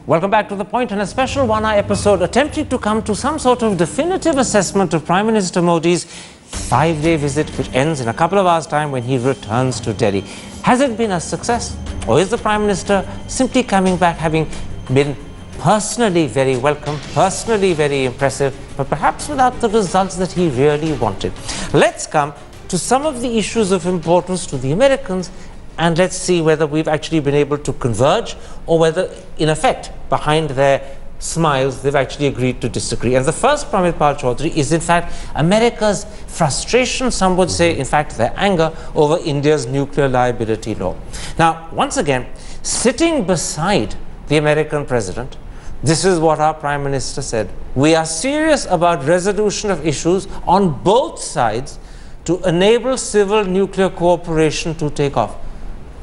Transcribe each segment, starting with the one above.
Welcome back to The Point, and a special one-hour episode attempting to come to some sort of definitive assessment of Prime Minister Modi's 5-day visit, which ends in a couple of hours' time when he returns to Delhi. Has it been a success, or is the Prime Minister simply coming back having been personally very welcome, personally very impressive, but perhaps without the results that he really wanted? Let's come to some of the issues of importance to the Americans, and let's see whether we've actually been able to converge, or whether, in effect, behind their smiles, they've actually agreed to disagree. And the first, Pramit Pal Chaudhary, is in fact America's frustration, some would say, in fact, their anger over India's nuclear liability law. Now, once again, sitting beside the American president, this is what our Prime Minister said: "We are serious about resolution of issues on both sides to enable civil nuclear cooperation to take off."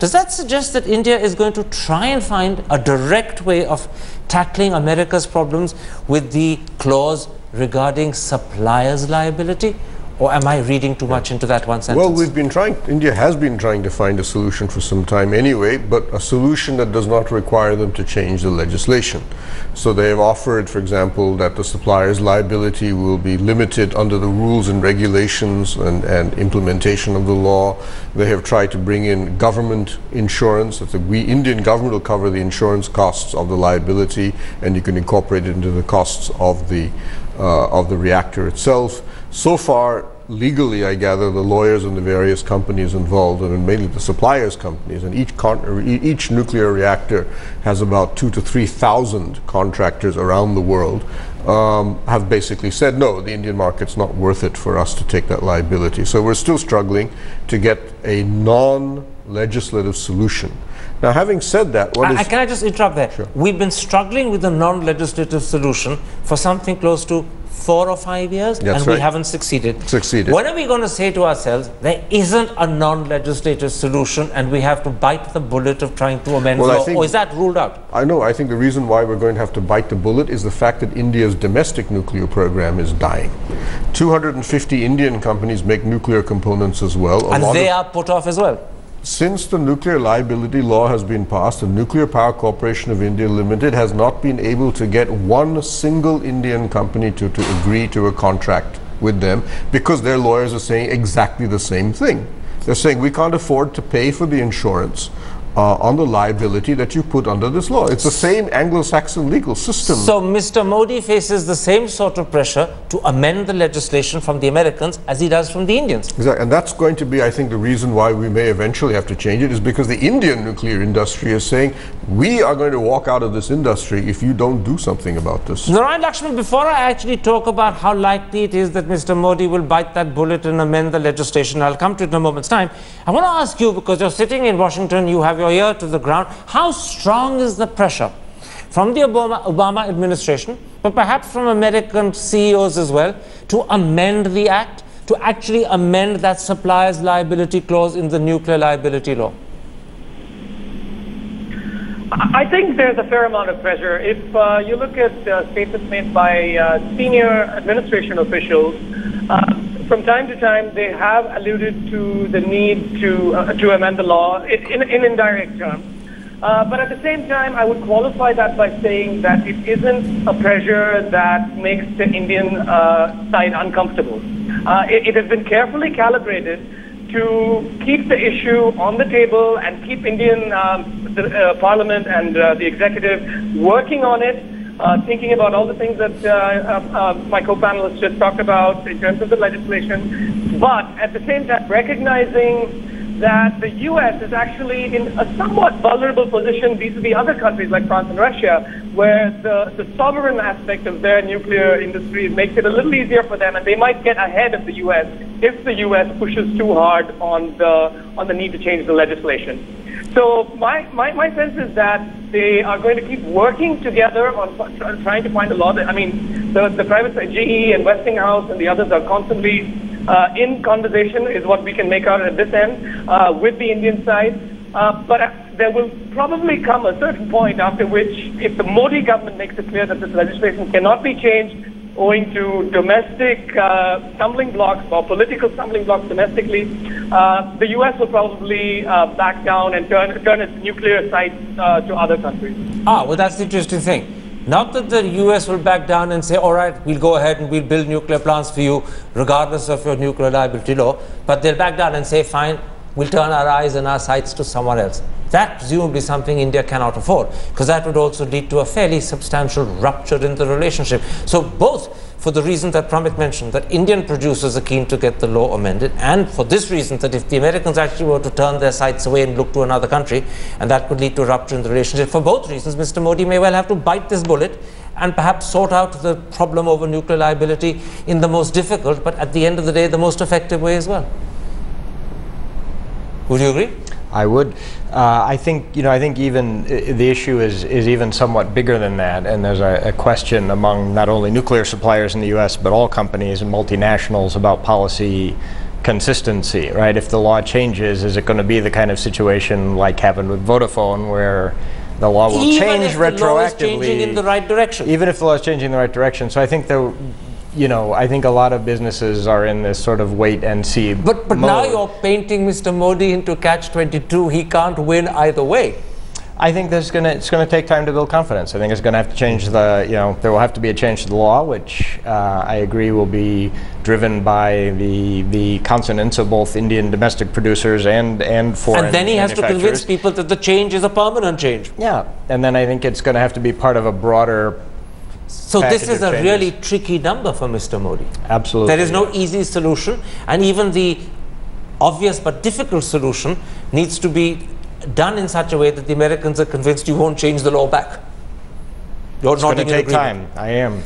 Does that suggest that India is going to try and find a direct way of tackling America's problems with the clause regarding suppliers' liability? Or am I reading too much into that one sentence? Well, India has been trying to find a solution for some time anyway, but a solution that does not require them to change the legislation. So they have offered, for example, that the supplier's liability will be limited under the rules and regulations and implementation of the law. They have tried to bring in government insurance, that the Indian government will cover the insurance costs of the liability, and you can incorporate it into the costs of the reactor itself. So far, legally, I gather, the lawyers and the various companies involved, and mainly the suppliers' companies, and each nuclear reactor has about 2,000 to 3,000 contractors around the world, have basically said, no, the Indian market's not worth it for us to take that liability. So we're still struggling to get a non-legislative solution. Now, having said that, can I just interrupt there? Sure. We've been struggling with a non-legislative solution for something close to 4 or 5 years, That's and right. we haven't succeeded. When are we going to say to ourselves, there isn't a non-legislative solution and we have to bite the bullet of trying to amend the law, or is that ruled out? I think the reason why we're going to have to bite the bullet is the fact that India's domestic nuclear program is dying. 250 Indian companies make nuclear components as well. And they are put off as well. Since the nuclear liability law has been passed, the Nuclear Power Corporation of India Limited has not been able to get one single Indian company to agree to a contract with them, because their lawyers are saying exactly the same thing. They're saying, we can't afford to pay for the insurance on the liability that you put under this law. It's the same Anglo-Saxon legal system. So Mr. Modi faces the same sort of pressure to amend the legislation from the Americans as he does from the Indians. Exactly, and that's going to be, I think, the reason why we may eventually have to change it, is because the Indian nuclear industry is saying, we are going to walk out of this industry if you don't do something about this. Narayan Lakshman, before I actually talk about how likely it is that Mr. Modi will bite that bullet and amend the legislation, I'll come to it in a moment's time, I want to ask you, because you're sitting in Washington, you have your ear to the ground, how strong is the pressure from the Obama administration, but perhaps from American CEOs as well, to amend the act, to actually amend that supplier's liability clause in the nuclear liability law? I think there's a fair amount of pressure. If you look at statements made by senior administration officials, from time to time they have alluded to the need to amend the law in indirect terms. But at the same time, I would qualify that by saying that it isn't a pressure that makes the Indian side uncomfortable. It has been carefully calibrated to keep the issue on the table and keep Indian Parliament and the executive working on it, thinking about all the things that my co-panelists just talked about in terms of the legislation, but at the same time recognizing that the U.S. is actually in a somewhat vulnerable position vis-a-vis other countries like France and Russia, where the sovereign aspect of their nuclear industry makes it a little easier for them, and they might get ahead of the U.S. if the U.S. pushes too hard on the need to change the legislation. So my sense is that they are going to keep working together on trying to find a law. I mean, the private side, GE and Westinghouse and the others are constantly in conversation, is what we can make out at this end, with the Indian side. But there will probably come a certain point after which, if the Modi government makes it clear that this legislation cannot be changed, owing to domestic stumbling blocks or political stumbling blocks domestically, the U.S. will probably back down and turn its nuclear sights to other countries. Well, that's the interesting thing. Not that the US will back down and say, all right, we'll go ahead and we'll build nuclear plants for you, regardless of your nuclear liability law, but they'll back down and say, fine, we'll turn our eyes and our sights to someone else. That presumably something India cannot afford, because that would also lead to a fairly substantial rupture in the relationship. So both for the reason that Pramit mentioned, that Indian producers are keen to get the law amended, and for this reason that if the Americans actually were to turn their sights away and look to another country, and that could lead to a rupture in the relationship, for both reasons, Mr. Modi may well have to bite this bullet and perhaps sort out the problem over nuclear liability in the most difficult, but at the end of the day, the most effective way as well. Would you agree? I would. I think even the issue is even somewhat bigger than that, and there's a question among not only nuclear suppliers in the U.S. but all companies and multinationals about policy consistency, right? If the law changes, is it going to be the kind of situation like happened with Vodafone, where the law will change retroactively? Even if the law is changing in the right direction. Even if the law is changing in the right direction. So I think I think a lot of businesses are in this sort of wait and see But mode. Now you're painting Mr. Modi into catch-22. He can't win either way. I think it's going to take time to build confidence. I think it's going to have to change there will have to be a change to the law, which I agree will be driven by the consonance of both Indian domestic producers and foreign. And then he has to convince people that the change is a permanent change. Yeah, and then I think it's going to have to be part of a broader. So this is a really tricky number for Mr. Modi. Absolutely. There is no easy solution, and even the obvious but difficult solution needs to be done in such a way that the Americans are convinced you won't change the law back. It's going to take time. I am.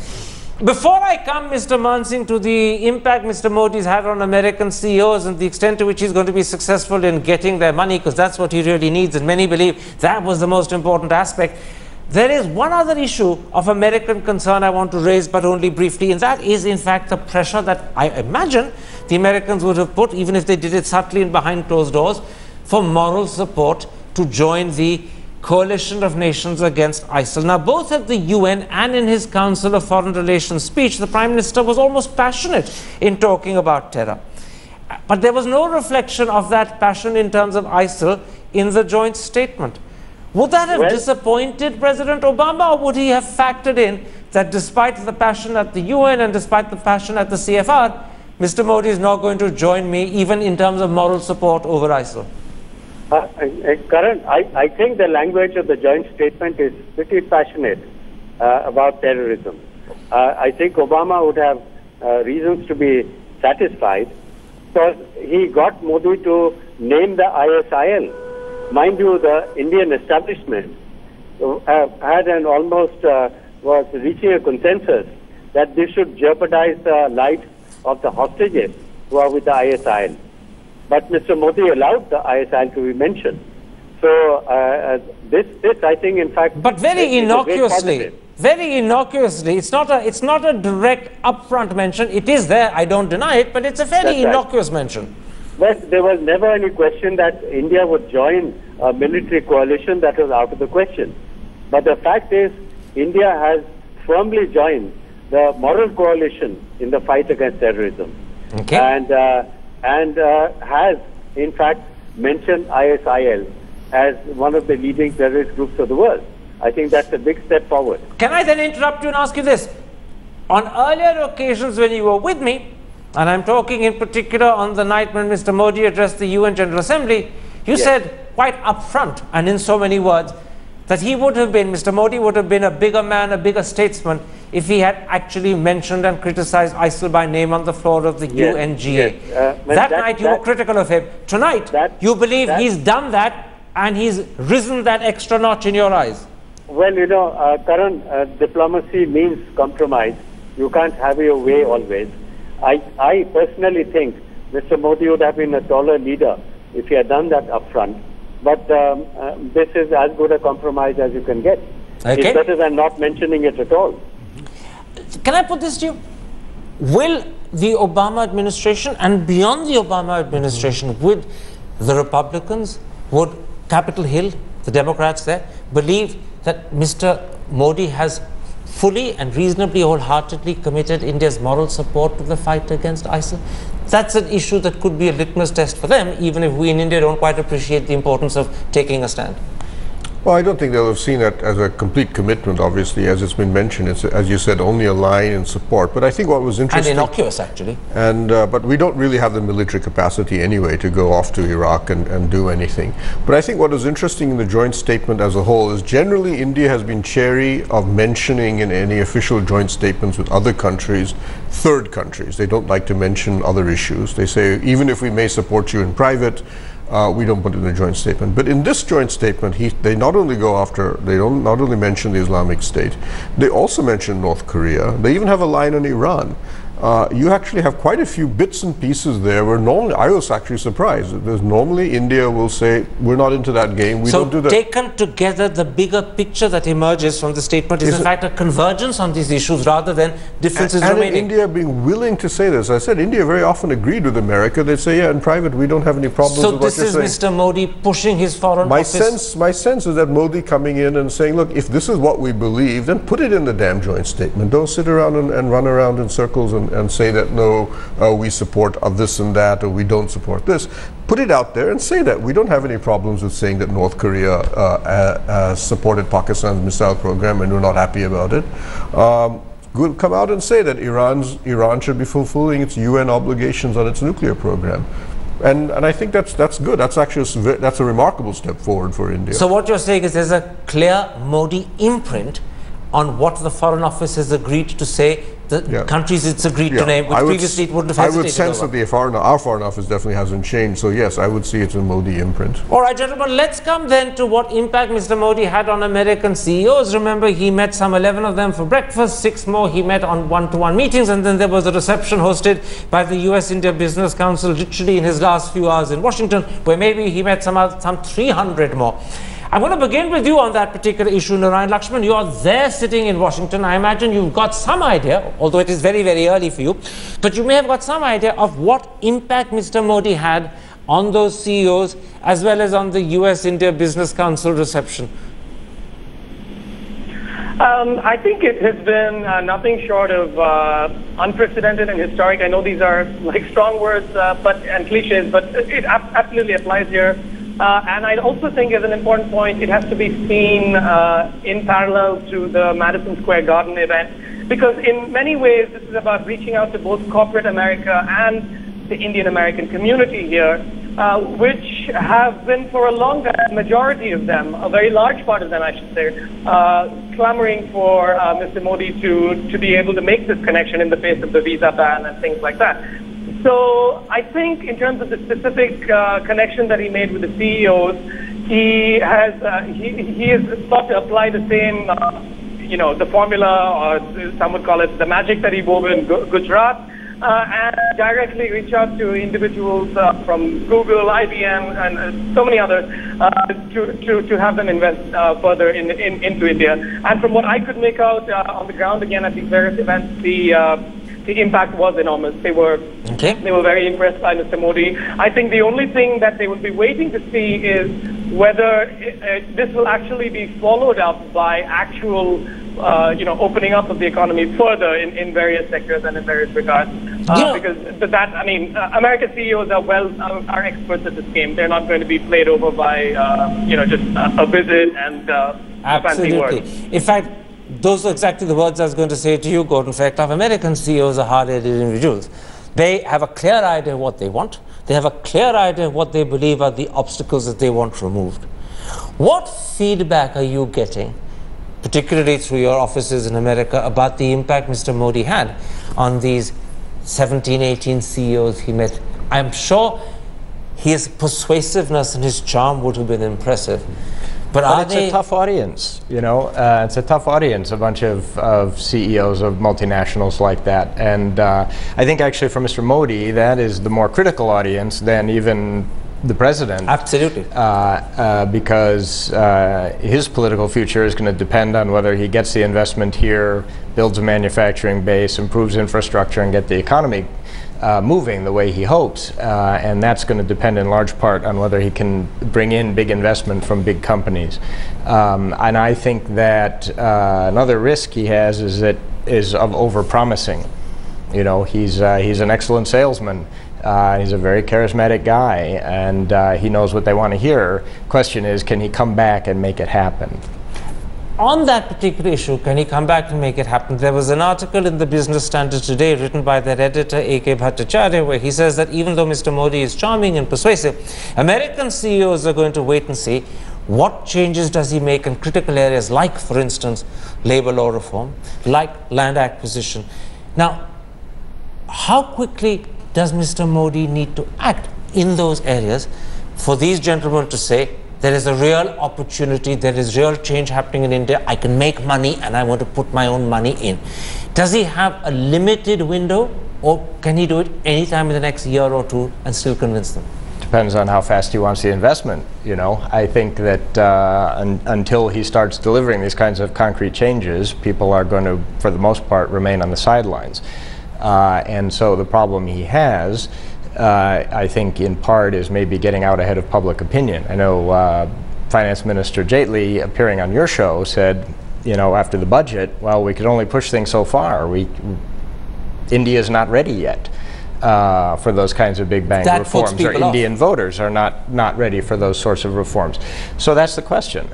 Before I come, Mr. Mansingh, to the impact Mr. Modi's had on American CEOs and the extent to which he's going to be successful in getting their money, because that's what he really needs, and many believe that was the most important aspect. There is one other issue of American concern I want to raise, but only briefly, and that is, in fact, the pressure that I imagine the Americans would have put, even if they did it subtly and behind closed doors, for moral support to join the coalition of nations against ISIL. Now, both at the UN and in his Council of Foreign Relations speech, the Prime Minister was almost passionate in talking about terror. But there was no reflection of that passion in terms of ISIL in the joint statement. Would that have disappointed President Obama, or would he have factored in that despite the passion at the UN and despite the passion at the CFR, Mr. Modi is not going to join me even in terms of moral support over ISIL? Karan, I think the language of the joint statement is pretty passionate about terrorism. I think Obama would have reasons to be satisfied because he got Modi to name the ISIL. Mind you, the Indian establishment had an almost was reaching a consensus that this should jeopardize the lives of the hostages who are with the ISIL. But Mr. Modi allowed the ISIL to be mentioned. So this I think, in fact, but very innocuously. Very innocuously. It's not a direct upfront mention. It is there. I don't deny it, but it's a fairly innocuous mention. Well, there was never any question that India would join a military coalition. That was out of the question. But the fact is, India has firmly joined the moral coalition in the fight against terrorism. Okay. And has, in fact, mentioned ISIL as one of the leading terrorist groups of the world. I think that's a big step forward. Can I then interrupt you and ask you this? On earlier occasions when you were with me, and I'm talking in particular on the night when Mr. Modi addressed the UN General Assembly, you said quite upfront and in so many words that he would have been, Mr. Modi would have been a bigger man, a bigger statesman if he had actually mentioned and criticized ISIL by name on the floor of the UNGA. That night you were critical of him. Tonight you believe he's done that and he's risen that extra notch in your eyes. Well, you know, Karan, diplomacy means compromise. You can't have your way always. I personally think Mr. Modi would have been a taller leader if he had done that upfront. But this is as good a compromise as you can get. Okay. It's better than not mentioning it at all. Can I put this to you? Will the Obama administration and beyond the Obama administration, would the Republicans, would Capitol Hill, the Democrats there, believe that Mr. Modi has fully and reasonably wholeheartedly committed India's moral support to the fight against ISIL? That's an issue that could be a litmus test for them, even if we in India don't quite appreciate the importance of taking a stand. Well, I don't think they'll have seen that as a complete commitment, obviously, as it's been mentioned. It's, as you said, only a line in support. But I think what was interesting... And innocuous, actually. And, but we don't really have the military capacity anyway to go off to Iraq and do anything. But I think what is interesting in the joint statement as a whole is generally India has been chary of mentioning in any official joint statements with other countries, third countries. They don't like to mention other issues. They say, even if we may support you in private, we don't put it in a joint statement. But in this joint statement, they not only go after, they don't not only mention the Islamic State, they also mention North Korea. They even have a line on Iran. You actually have quite a few bits and pieces there where normally, I was actually surprised. There's normally India will say, we're not into that game, we don't do that. So taken together, the bigger picture that emerges from the statement is in fact a convergence on these issues rather than differences remaining. And India being willing to say this. I said India very often agreed with America. They say, yeah, in private, we don't have any problems with what you're saying. So this is Mr. Modi pushing his foreign office? My sense is that Modi coming in and saying, look, if this is what we believe, then put it in the damn joint statement. Don't sit around and run around in circles and say that, no, we support this and that, or we don't support this. Put it out there and say that. We don't have any problems with saying that North Korea supported Pakistan's missile program and we're not happy about it. Good, come out and say that Iran should be fulfilling its UN obligations on its nuclear program. And I think that's good. That's actually that's a remarkable step forward for India. So what you're saying is there's a clear Modi imprint on what the Foreign Office has agreed to say, the countries it's agreed to name, which previously it wouldn't have hesitated. I would sense that our Foreign Office definitely hasn't changed. So yes, I would see it's a Modi imprint. All right, gentlemen, let's come then to what impact Mr. Modi had on American CEOs. Remember, he met some 11 of them for breakfast, 6 more he met on one-to-one meetings, and then there was a reception hosted by the US-India Business Council literally in his last few hours in Washington, where maybe he met some 300 more. I'm going to begin with you on that particular issue, Narayan Lakshman. You are there sitting in Washington. I imagine you've got some idea, although it is very, very early for you, but you may have got some idea of what impact Mr. Modi had on those CEOs as well as on the US-India Business Council reception. I think it has been nothing short of unprecedented and historic. I know these are like strong words and cliches, but it absolutely applies here. And I also think, as an important point, it has to be seen in parallel to the Madison Square Garden event, because in many ways this is about reaching out to both corporate America and the Indian American community here, which have been for a long time, majority of them, a very large part of them, I should say, clamoring for Mr. Modi to be able to make this connection in the face of the visa ban and things like that. So I think in terms of the specific connection that he made with the CEOs, he has sought to apply the same, the formula, or some would call it the magic that he wove in Gujarat, and directly reach out to individuals from Google, IBM, and so many others to have them invest further into India. And from what I could make out on the ground again at these various events, the impact was enormous. They were very impressed by Mr. Modi. I think the only thing that they would be waiting to see is whether this will actually be followed up by actual, opening up of the economy further in various sectors and in various regards. Because American CEOs are experts at this game. They're not going to be played over by, just a visit and fancy words. In fact, those are exactly the words I was going to say to you, Gordon. In fact, American CEOs are hard-headed individuals. They have a clear idea of what they want. They have a clear idea of what they believe are the obstacles that they want removed. What feedback are you getting, particularly through your offices in America, about the impact Mr. Modi had on these 17, 18 CEOs he met? I'm sure his persuasiveness and his charm would have been impressive. But it's a tough audience, it's a tough audience, a bunch of CEOs of multinationals like that. And I think actually for Mr. Modi, that is the more critical audience than even the president. Absolutely. Because his political future is going to depend on whether he gets the investment here, builds a manufacturing base, improves infrastructure, and get the economy moving the way he hopes. And that's going to depend in large part on whether he can bring in big investment from big companies. And I think that another risk he has is of overpromising. You know, he's an excellent salesman. He's a very charismatic guy, and he knows what they want to hear. Question is, can he come back and make it happen? On that particular issue, can he come back and make it happen? There was an article in the Business Standard today written by their editor, A.K. Bhattacharya, where he says that even though Mr. Modi is charming and persuasive, American CEOs are going to wait and see what changes does he make in critical areas like, for instance, labor law reform, like land acquisition. Now, how quickly does Mr. Modi need to act in those areas for these gentlemen to say, there is a real opportunity, there is real change happening in India, I can make money and I want to put my own money in? Does he have a limited window, or can he do it anytime in the next year or two and still convince them? Depends on how fast he wants the investment. You know, I think that until he starts delivering these kinds of concrete changes, people are going to, for the most part, remain on the sidelines. And so the problem he has, I think in part, is maybe getting out ahead of public opinion. I know Finance Minister Jaitley, appearing on your show, said, you know, after the budget, well, we could only push things so far. India's not ready yet for those kinds of big bang reforms, or Indian voters are not ready for those sorts of reforms. So that's the question.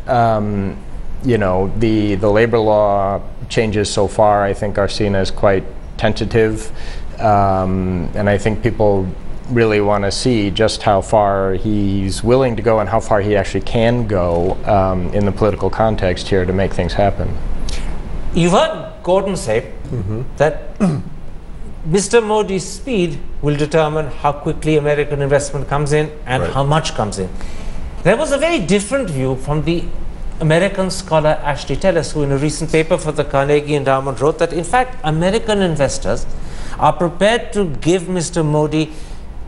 You know, the labor law changes so far, I think, are seen as quite tentative, and I think people really want to see just how far he's willing to go and how far he actually can go in the political context here to make things happen. You've heard Gordon say that Mr. Modi's speed will determine how quickly American investment comes in and how much comes in. There was a very different view from the American scholar Ashley Tellis, who in a recent paper for the Carnegie Endowment wrote that, in fact, American investors are prepared to give Mr. Modi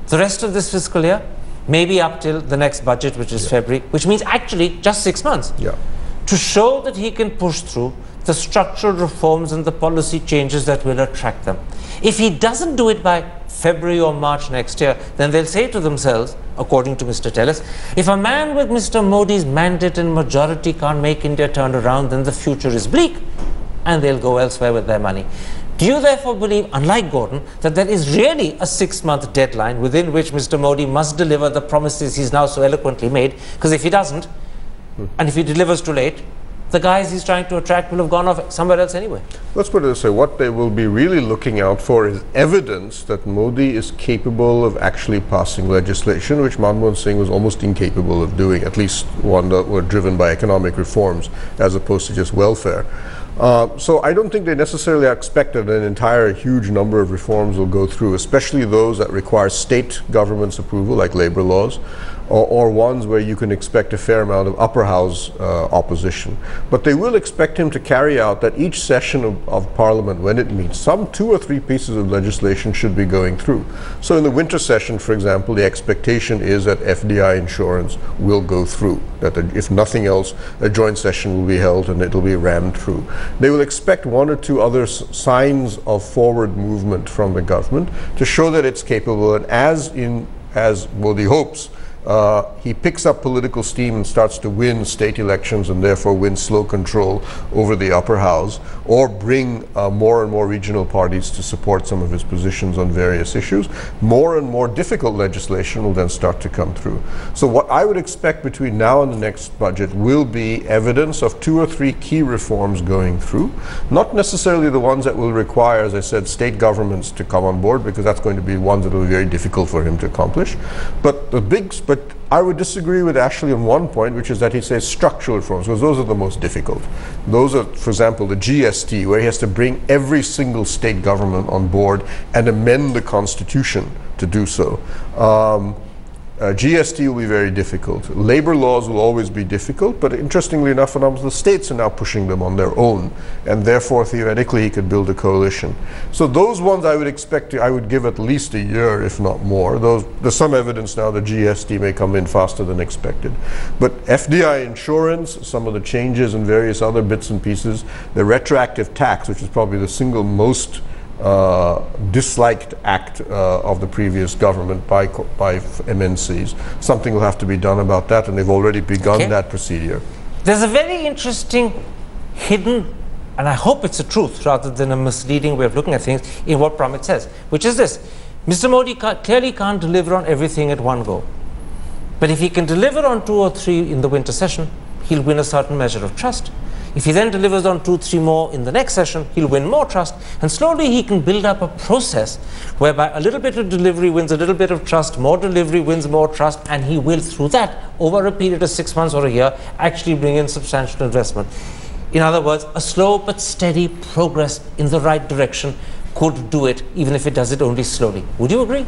the rest of this fiscal year, maybe up till the next budget, which is February, which means actually just 6 months, to show that he can push through the structural reforms and the policy changes that will attract them. If he doesn't do it by February or March next year, then they'll say to themselves, according to Mr. Tellis, if a man with Mr. Modi's mandate and majority can't make India turn around, then the future is bleak, and they'll go elsewhere with their money. Do you therefore believe, unlike Gordon, that there is really a 6-month deadline within which Mr. Modi must deliver the promises he's now so eloquently made? Because if he doesn't, and if he delivers too late, the guys he's trying to attract will have gone off somewhere else anyway. Let's put it this way, what they will be really looking out for is evidence that Modi is capable of actually passing legislation, which Manmohan Singh was almost incapable of doing, at least one that were driven by economic reforms as opposed to just welfare. So I don't think they necessarily expect that an entire huge number of reforms will go through, especially those that require state government's approval, like labor laws, or ones where you can expect a fair amount of upper house opposition. But they will expect him to carry out that each session of Parliament, when it meets, some 2 or 3 pieces of legislation should be going through. So in the winter session, for example, the expectation is that FDI insurance will go through, that if nothing else, a joint session will be held and it will be rammed through. They will expect 1 or 2 other signs of forward movement from the government to show that it's capable, and as Modi hopes, he picks up political steam and starts to win state elections and therefore win slow control over the upper house, or bring more and more regional parties to support some of his positions on various issues. More and more difficult legislation will then start to come through. So what I would expect between now and the next budget will be evidence of 2 or 3 key reforms going through, not necessarily the ones that will require, as I said, state governments to come on board, because that's going to be ones that will be very difficult for him to accomplish. But I would disagree with Ashley on one point, which is that he says structural reforms, because those are the most difficult. Those are, for example, the GST, where he has to bring every single state government on board and amend the constitution to do so. GST will be very difficult. Labor laws will always be difficult, but interestingly enough, the states are now pushing them on their own, and therefore theoretically he could build a coalition. So those ones I would expect, I would give at least a year, if not more. There's some evidence now that GST may come in faster than expected. But FDI insurance, some of the changes and various other bits and pieces, the retroactive tax, which is probably the single most disliked act of the previous government by MNCs. Something will have to be done about that, and they've already begun that procedure. There's a very interesting hidden, and I hope it's a truth rather than a misleading way of looking at things, in what Pramit says, which is this. Mr. Modi clearly can't deliver on everything at one go. But if he can deliver on 2 or 3 in the winter session, he'll win a certain measure of trust. If he then delivers on 2, 3 more in the next session, he'll win more trust. And slowly he can build up a process whereby a little bit of delivery wins a little bit of trust, more delivery wins more trust, and he will, through that, over a period of 6 months or a year, actually bring in substantial investment. In other words, a slow but steady progress in the right direction could do it, even if it does it only slowly. Would you agree?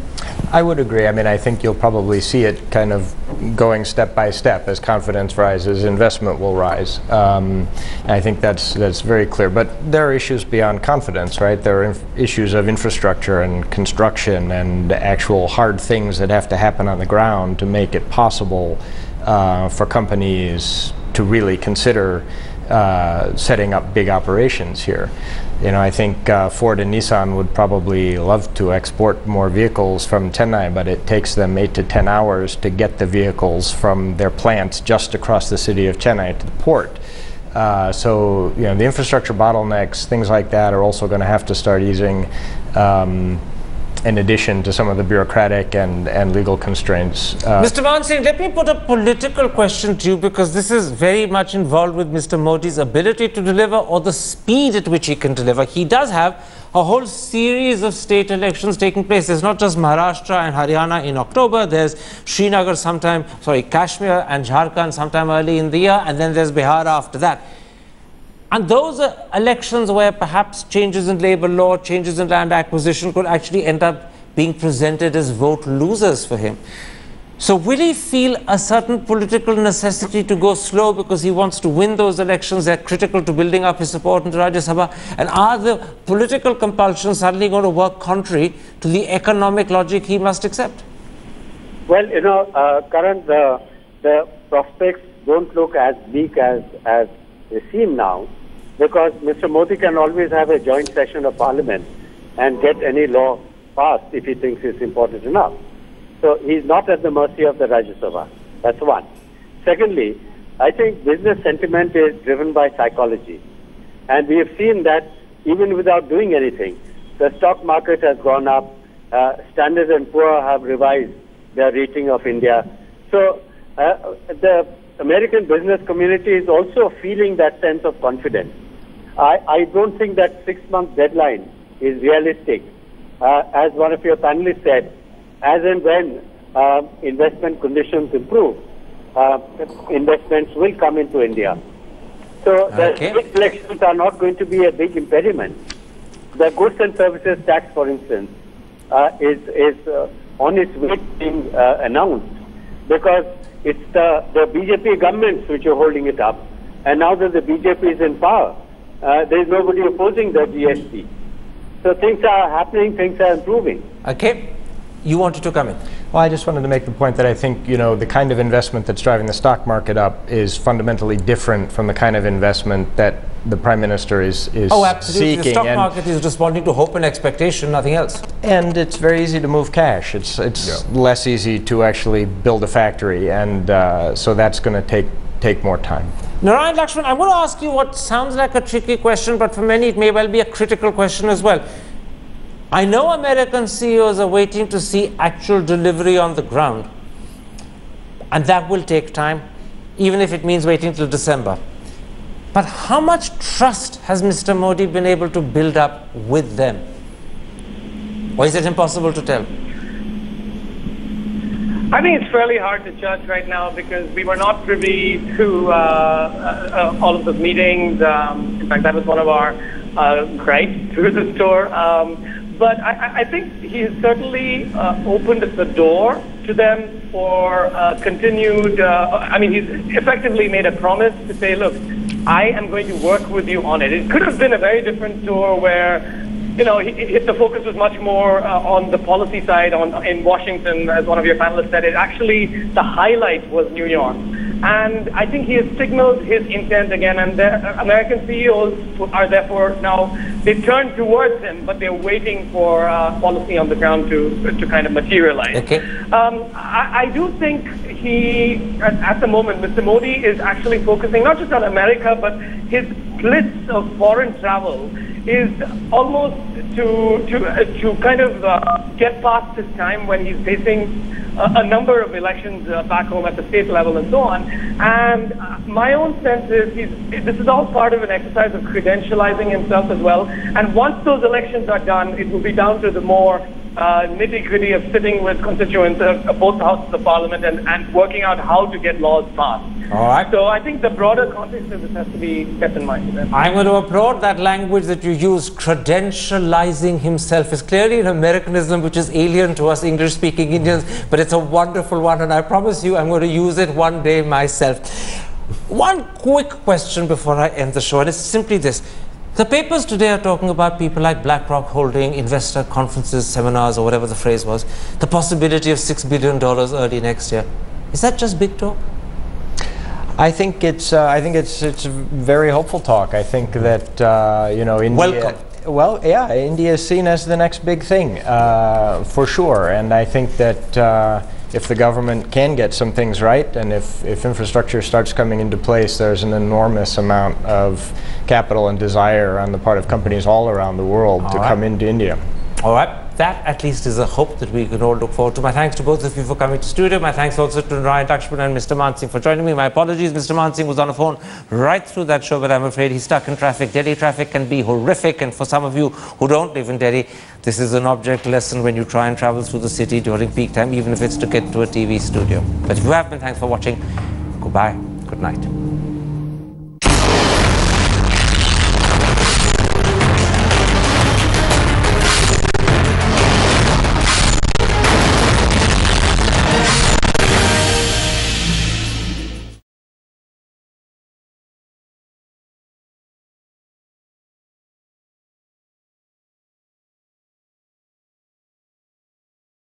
I would agree. I mean, I think you'll probably see it kind of going step by step. As confidence rises, investment will rise. And I think that's very clear. But there are issues beyond confidence, right? There are issues of infrastructure and construction and actual hard things that have to happen on the ground to make it possible for companies to really consider setting up big operations here. You know, I think Ford and Nissan would probably love to export more vehicles from Chennai, but it takes them 8 to 10 hours to get the vehicles from their plants just across the city of Chennai to the port. So, you know, the infrastructure bottlenecks, things like that, are also going to have to start easing, in addition to some of the bureaucratic and legal constraints. Mr. Man Singh, let me put a political question to you, because this is very much involved with Mr. Modi's ability to deliver or the speed at which he can deliver. He does have a whole series of state elections taking place. There's not just Maharashtra and Haryana in October, there's Kashmir and Jharkhand sometime early in the year, and then there's Bihar after that. And those are elections where perhaps changes in labor law, changes in land acquisition could actually end up being presented as vote losers for him. So will he feel a certain political necessity to go slow because he wants to win those elections? They're critical to building up his support in Rajya Sabha. And are the political compulsions suddenly going to work contrary to the economic logic he must accept? Well, you know, Karan, the prospects don't look as bleak as they seem now, because Mr. Modi can always have a joint session of parliament and get any law passed if he thinks it's important enough. So he's not at the mercy of the Rajya Sabha. That's one. Secondly, I think business sentiment is driven by psychology. And we have seen that even without doing anything, the stock market has gone up, Standard & Poor have revised their rating of India. So the American business community is also feeling that sense of confidence. I don't think that 6-month deadline is realistic. As one of your panelists said, as and when investment conditions improve, investments will come into India. So the state elections are not going to be a big impediment. The goods and services tax, for instance, is on its way to being announced, because it's the BJP governments which are holding it up. And now that the BJP is in power, there is nobody opposing the GST. So things are happening, things are improving. Okay. You wanted to come in. Well, I just wanted to make the point that I think, you know, the kind of investment that's driving the stock market up is fundamentally different from the kind of investment that the Prime Minister is oh, absolutely. seeking. The stock market is responding to hope and expectation, nothing else. And it's very easy to move cash. It's less easy to actually build a factory, and so that's going to take more time. Narayan Lakshman, I'm going to ask you what sounds like a tricky question, but for many it may well be a critical question as well. I know American CEOs are waiting to see actual delivery on the ground, and that will take time, even if it means waiting till December. But how much trust has Mr. Modi been able to build up with them? Or is it impossible to tell? I think it's fairly hard to judge right now, because we were not privy to all of the meetings. In fact, that was one of our gripes through the store. But I think he has certainly opened the door to them for continued, I mean, he's effectively made a promise to say, look, I am going to work with you on it. It could have been a very different tour where, you know, if the focus was much more on the policy side in Washington, as one of your panelists said, it actually, the highlight was New York. And I think he has signaled his intent again, and the American CEOs are therefore now, they've turned towards him, but they're waiting for policy on the ground to kind of materialize. Okay. I do think he, at the moment, Mr. Modi is actually focusing not just on America, but his blitz of foreign travel is almost to kind of get past his time when he's facing a number of elections back home at the state level and so on. And my own sense is this is all part of an exercise of credentializing himself as well. And once those elections are done, it will be down to the more nitty-gritty of sitting with constituents of both houses of parliament and working out how to get laws passed. All right. So I think the broader context of this has to be kept in mind. I'm going to applaud that language that you use. Credentializing himself is clearly an Americanism which is alien to us English-speaking Indians, but it's a wonderful one, and I promise you I'm going to use it one day myself. One quick question before I end the show, and it's simply this. The papers today are talking about people like BlackRock holding investor conferences, seminars, or whatever the phrase was, the possibility of $6 billion early next year. Is that just big talk? I think it's very hopeful talk. I think that you know, India. Welcome. Well, yeah, India is seen as the next big thing for sure, and I think that if the government can get some things right, and if infrastructure starts coming into place, there's an enormous amount of capital and desire on the part of companies all around the world to come into India. All right. That, at least, is a hope that we can all look forward to. My thanks to both of you for coming to studio. My thanks also to Ryan Lakshman and Mr. Man Singh for joining me. My apologies. Mr. Man Singh was on the phone right through that show, but I'm afraid he's stuck in traffic. Delhi traffic can be horrific, and for some of you who don't live in Delhi, this is an object lesson when you try and travel through the city during peak time, even if it's to get to a TV studio. But if you have been, thanks for watching. Goodbye. Good night.